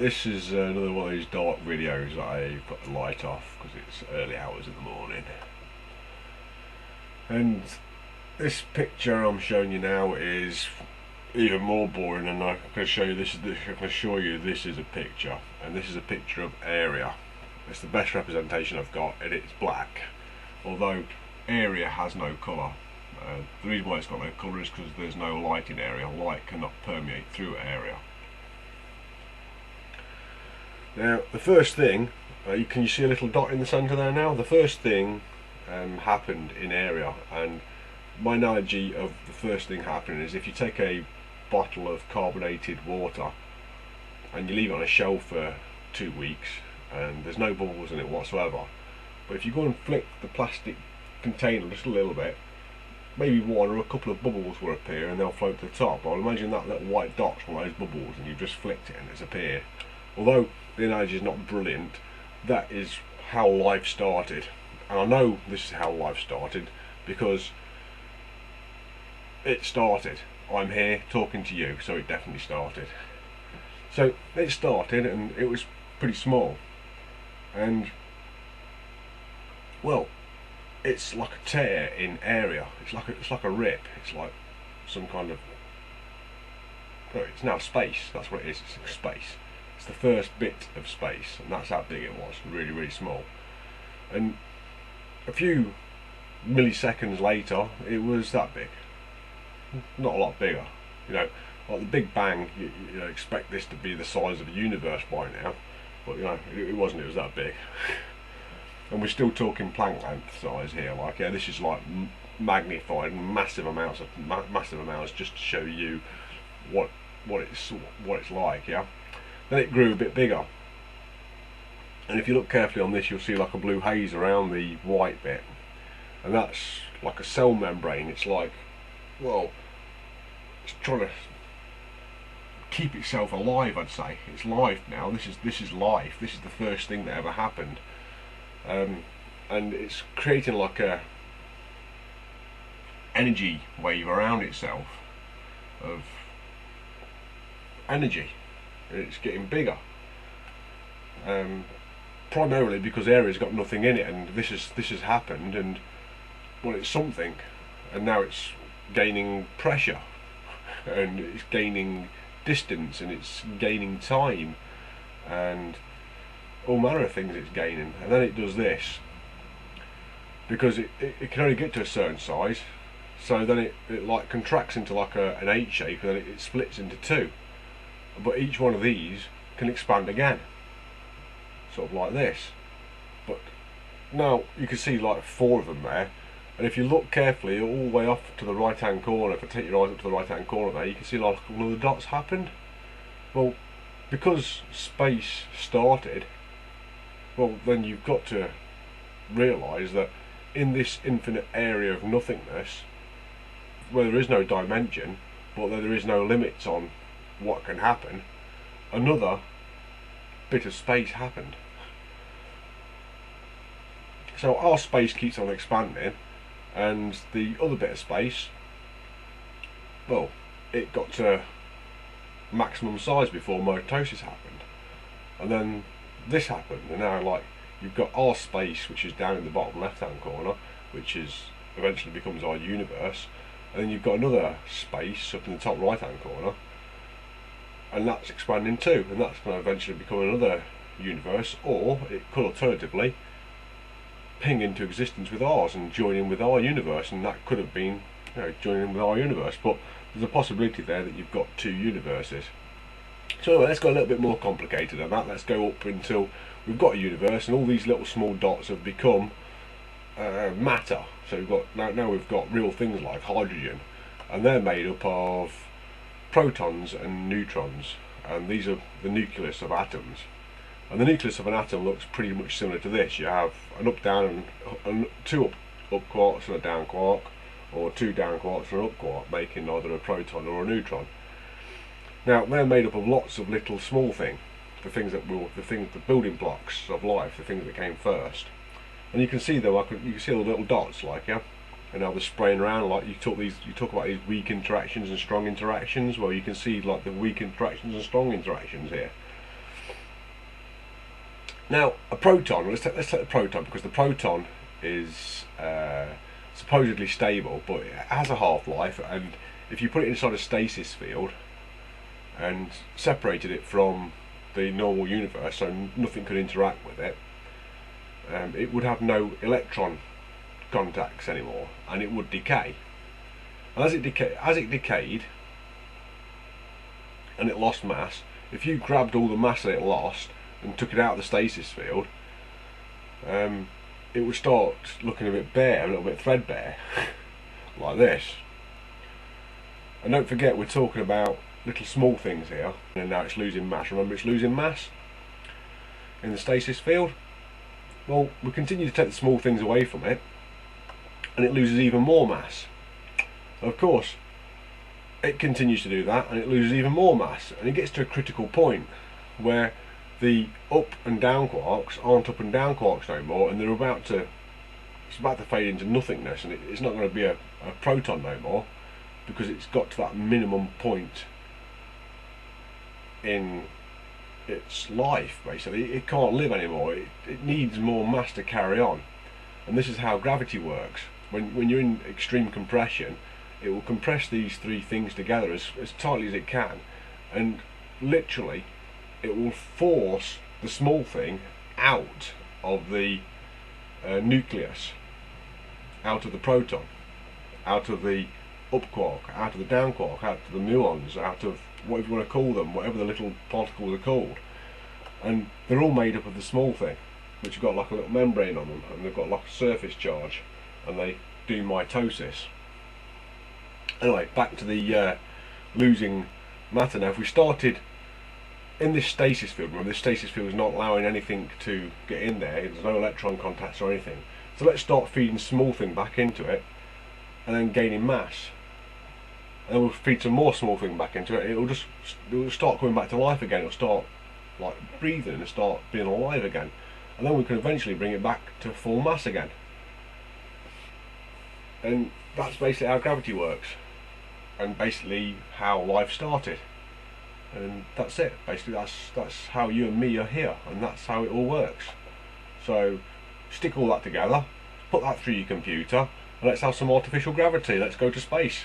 this is another one of these dark videos that I put the light off because it's early hours in the morning. And this picture I'm showing you now is even more boring, and I can show you this. I can assure you this is a picture, and this is a picture of area. It's the best representation I've got, and it's black. Although area has no colour. The reason why it's got no colour is because there's no light in area. Light cannot permeate through area. Now the first thing, can you see a little dot in the centre there now? The first thing happened in area, and my analogy of the first thing happening is if you take a bottle of carbonated water and you leave it on a shelf for 2 weeks and there's no bubbles in it whatsoever, but if you go and flick the plastic container just a little bit, maybe one or a couple of bubbles will appear and they'll float to the top. Well, imagine that little white dot's one of those bubbles and you've just flicked it and it's appeared. Although the analogy is not brilliant, that is how life started. And I know this is how life started because it started. I'm here talking to you, so it definitely started. So it started and it was pretty small. And, well, it's like a tear in area. It's like a rip. It's like some kind of... Well, it's now space. That's what it is. It's space. It's the first bit of space, and that's how big it was. Really, really small. And a few milliseconds later, it was that big. Not a lot bigger. You know, like the Big Bang, you expect this to be the size of a universe by now, but you know, it wasn't. It was that big. And we're still talking Planck length size here. Like, yeah, this is like magnified massive amounts just to show you what it's like. Yeah. Then it grew a bit bigger, and if you look carefully on this, you'll see like a blue haze around the white bit, and that's like a cell membrane. It's like, well, it's trying to keep itself alive. I'd say it's live now. This is life. This is the first thing that ever happened, and it's creating like a energy wave around itself of energy. It's getting bigger, primarily because area's got nothing in it, and this has happened, and well, it's something, and now it's gaining pressure, and it's gaining distance, and it's gaining time, and all manner of things it's gaining. And then it does this because it can only get to a certain size, so then it like contracts into like an H shape, and then it splits into two. But each one of these can expand again, sort of like this. But now you can see like 4 of them there, and if you look carefully all the way off to the right hand corner, if I take your eyes up to the right hand corner there, you can see like one of the dots happened. Well, because space started, well, then you've got to realise that in this infinite area of nothingness, where there is no dimension, but there is no limits on what can happen, another bit of space happened. So our space keeps on expanding, and the other bit of space, well, it got to maximum size before mitosis happened, and then this happened, and now like you've got our space, which is down in the bottom left hand corner, which is eventually becomes our universe, and then you've got another space up in the top right hand corner, and that's expanding too, and that's going to eventually become another universe, or it could alternatively ping into existence with ours and join in with our universe, and that could have been, you know, joining in with our universe. But there's a possibility there that you've got 2 universes. So anyway, let's go a little bit more complicated than that. Let's go up until we've got a universe, and all these little small dots have become matter. So we've got now we've got real things like hydrogen, and they're made up of protons and neutrons, and these are the nucleus of atoms. And the nucleus of an atom looks pretty much similar to this. You have an up down and 2 up quarks and a down quark, or 2 down quarks and an up quark, making either a proton or a neutron. Now they're made up of lots of little small things, the building blocks of life, the things that came first. And you can see them, you can see the little dots, like, yeah. And how they're spraying around, like you talk about these weak interactions and strong interactions. Well, you can see like the weak interactions and strong interactions here. Now, a proton, let's take the proton, because the proton is supposedly stable, but it has a half-life, and if you put it inside a stasis field and separated it from the normal universe, so nothing could interact with it, it would have no electron contacts anymore, and it would decay. And as it decayed and it lost mass, if you grabbed all the mass that it lost and took it out of the stasis field, it would start looking a bit bare, a little bit threadbare, like this. And don't forget, we're talking about little small things here, and now it's losing mass. Remember, it's losing mass in the stasis field. Well, we continue to take the small things away from it, and it loses even more mass. Of course, it continues to do that, and it loses even more mass, and it gets to a critical point where the up and down quarks aren't up and down quarks no more, and it's about to fade into nothingness, and it's not going to be a proton no more, because it's got to that minimum point in its life. Basically, it can't live anymore. It needs more mass to carry on, and this is how gravity works. When you're in extreme compression, it will compress these three things together as tightly as it can, and literally it will force the small thing out of the nucleus, out of the proton, out of the up quark, out of the down quark, out of the muons, out of whatever you want to call them, whatever the little particles are called. And they're all made up of the small thing, which have got like a little membrane on them, and they've got like a surface charge, and they do mitosis. Anyway, back to the losing matter. Now, if we started in this stasis field, remember this stasis field is not allowing anything to get in there, there's no electron contacts or anything. So let's start feeding small thing back into it, and then gaining mass. And then we'll feed some more small thing back into it, and it'll start coming back to life again. It'll start like breathing and start being alive again. And then we can eventually bring it back to full mass again. And that's basically how gravity works, and basically how life started. And that's it. Basically, that's how you and me are here, and that's how it all works. So stick all that together, put that through your computer, and let's have some artificial gravity. Let's go to space.